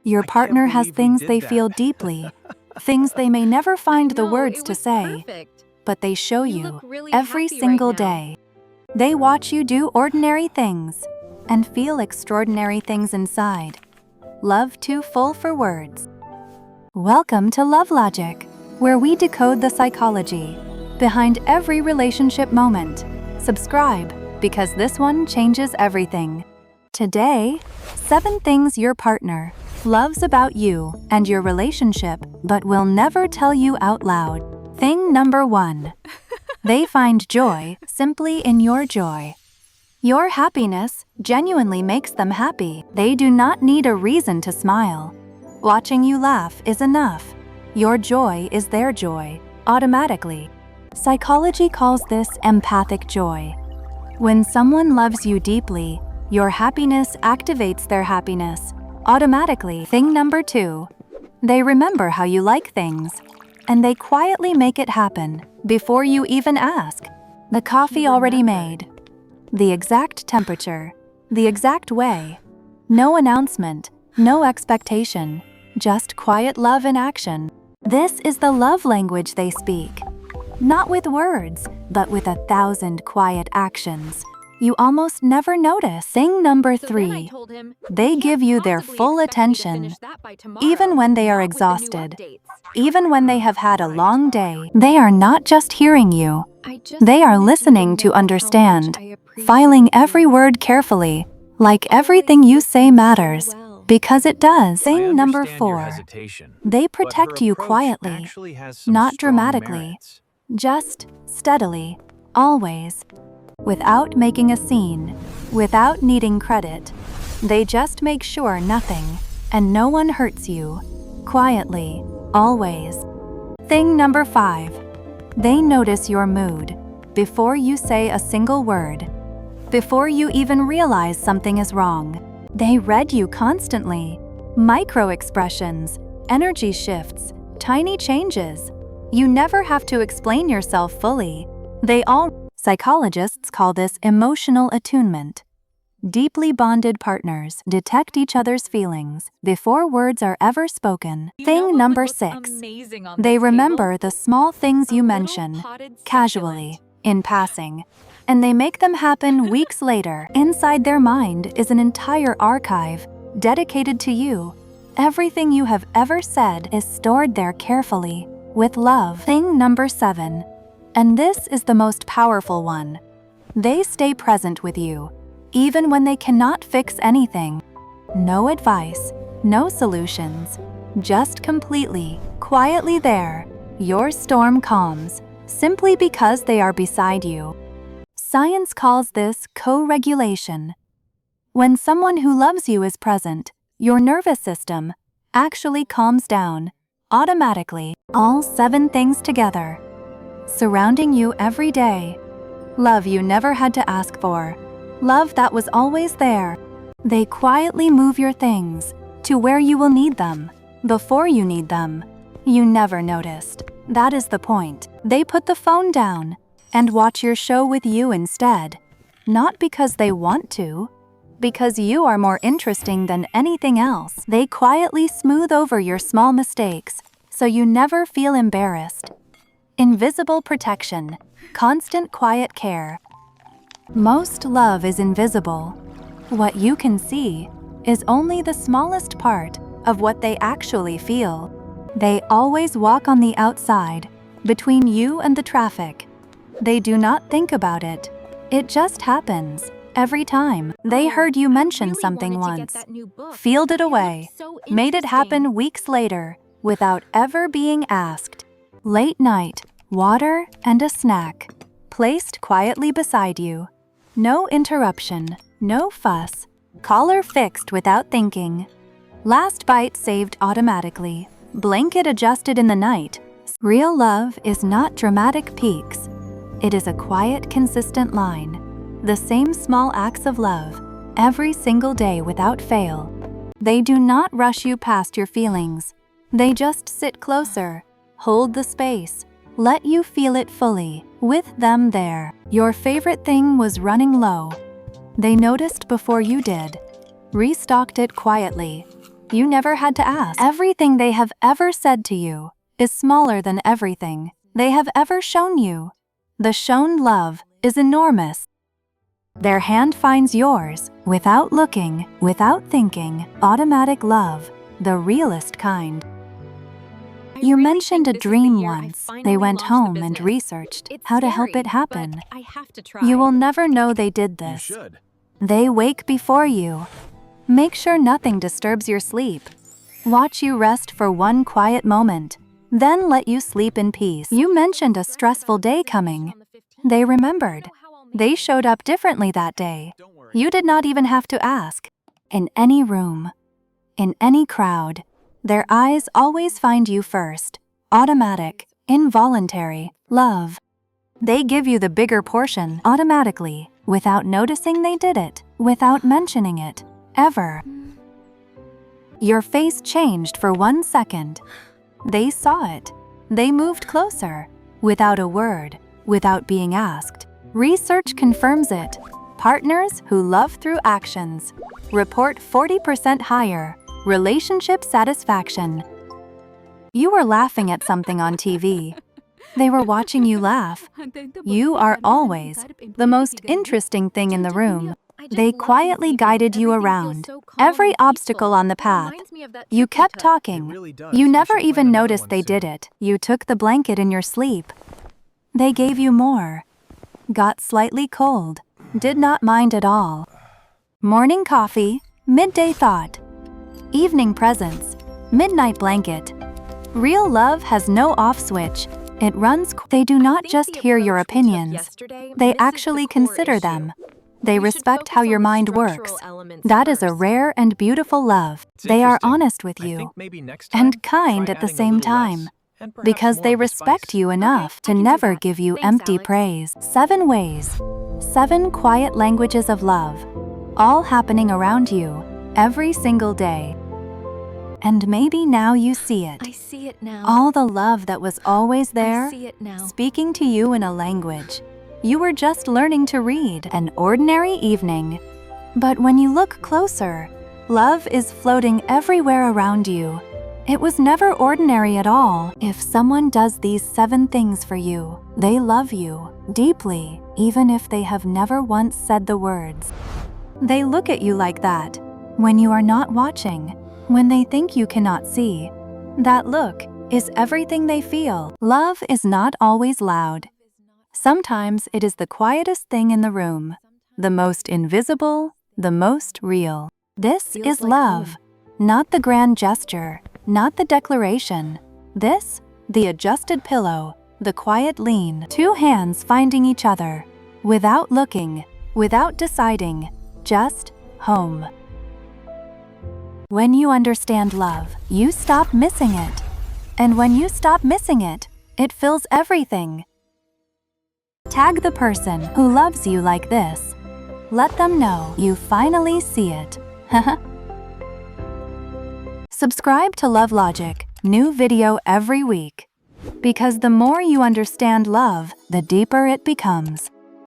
Your partner has things they feel deeply, things they may never find the words to say, but they show you every single day. They watch you do ordinary things and feel extraordinary things inside. Love too full for words. Welcome to LoveLogic, where we decode the psychology behind every relationship moment. Subscribe, because this one changes everything. Today, 7 things your partner loves about you and your relationship but will never tell you out loud. Thing number 1. They find joy simply in your joy. Your happiness genuinely makes them happy. They do not need a reason to smile. Watching you laugh is enough. Your joy is their joy, automatically. Psychology calls this empathic joy. When someone loves you deeply, your happiness activates their happiness, automatically. Thing number 2. They remember how you like things, and they quietly make it happen before you even ask. The coffee already made. The exact temperature. The exact way. No announcement, no expectation, just quiet love in action. This is the love language they speak. Not with words, but with 1,000 quiet actions you almost never notice. Thing number 3. They give you their full attention, even when they are exhausted, even when they have had a long day. They are not just hearing you. They are listening to understand, filing every word carefully, like everything you say matters, because it does. Thing number 4. They protect you quietly, not dramatically, just steadily, always. Without making a scene, without needing credit. They just make sure nothing and no one hurts you. Quietly, always. Thing number 5. They notice your mood before you say a single word. Before you even realize something is wrong. They read you constantly. Micro expressions, energy shifts, tiny changes. You never have to explain yourself fully. Psychologists call this emotional attunement. Deeply bonded partners detect each other's feelings before words are ever spoken. Thing number 6. They remember the small things you mention, casually, in passing, and they make them happen weeks later. Inside their mind is an entire archive dedicated to you. Everything you have ever said is stored there carefully, with love. Thing number 7. And this is the most powerful one. They stay present with you, even when they cannot fix anything. No advice, no solutions, just completely, quietly there. Your storm calms, simply because they are beside you. Science calls this co-regulation. When someone who loves you is present, your nervous system actually calms down, automatically. All 7 things together. Surrounding you every day. Love you never had to ask for. Love that was always there. They quietly move your things to where you will need them, before you need them. You never noticed. That is the point. They put the phone down and watch your show with you instead. Not because they want to, because you are more interesting than anything else. They quietly smooth over your small mistakes, so you never feel embarrassed. Invisible protection, constant quiet care. Most love is invisible. What you can see is only the smallest part of what they actually feel. They always walk on the outside, between you and the traffic. They do not think about it. It just happens, every time. They heard you mention something once, field it away, made it happen weeks later, without ever being asked. Late night, water and a snack, placed quietly beside you. No interruption, no fuss. Collar fixed without thinking. Last bite saved automatically. Blanket adjusted in the night. Real love is not dramatic peaks. It is a quiet, consistent line. The same small acts of love, every single day without fail. They do not rush you past your feelings. They just sit closer, hold the space, let you feel it fully, with them there. Your favorite thing was running low. They noticed before you did, restocked it quietly, You never had to ask. Everything they have ever said to you is smaller than everything they have ever shown you. The shown love is enormous. Their hand finds yours, without looking, without thinking. Automatic love, the realest kind. You mentioned a dream once. They went home and researched how to help it happen. You will never know they did this. They wake before you. Make sure nothing disturbs your sleep. Watch you rest for one quiet moment, then let you sleep in peace. You mentioned a stressful day coming. They remembered. They showed up differently that day. You did not even have to ask. In any room, in any crowd, their eyes always find you first. Automatic, involuntary love. They give you the bigger portion automatically, without noticing they did it, without mentioning it, ever. Your face changed for 1 second. They saw it. They moved closer, without a word, without being asked. Research confirms it. Partners who love through actions report 40% higher relationship satisfaction. You were laughing at something on TV. They were watching you laugh. You are always the most interesting thing in the room. They quietly guided you around every obstacle on the path. You kept talking. You never even noticed they did it. You took the blanket in your sleep. They gave you more. Got slightly cold. Did not mind at all. Morning coffee, midday thought. Evening presents, midnight blanket. Real love has no off switch. It runs. They do not just hear your opinions. They actually consider them. They respect how your mind works. That is a rare and beautiful love. They are honest with you and kind at the same time, because they respect you enough to never give you empty praise. 7 ways. 7 quiet languages of love, all happening around you every single day. And maybe now you see it. I see it now. All the love that was always there, I see it now. speaking to you in a language you were just learning to read. An ordinary evening. But when you look closer, love is floating everywhere around you. It was never ordinary at all. If someone does these 7 things for you, they love you deeply, even if they have never once said the words. They look at you like that when you are not watching, when they think you cannot see. That look is everything they feel. Love is not always loud. Sometimes it is the quietest thing in the room, the most invisible, the most real. This is love, not the grand gesture, not the declaration. This, the adjusted pillow, the quiet lean. 2 hands finding each other, without looking, without deciding, just home. When you understand love, you stop missing it. And when you stop missing it, it fills everything. Tag the person who loves you like this. Let them know you finally see it. Subscribe to LoveLogic, new video every week. Because the more you understand love, the deeper it becomes.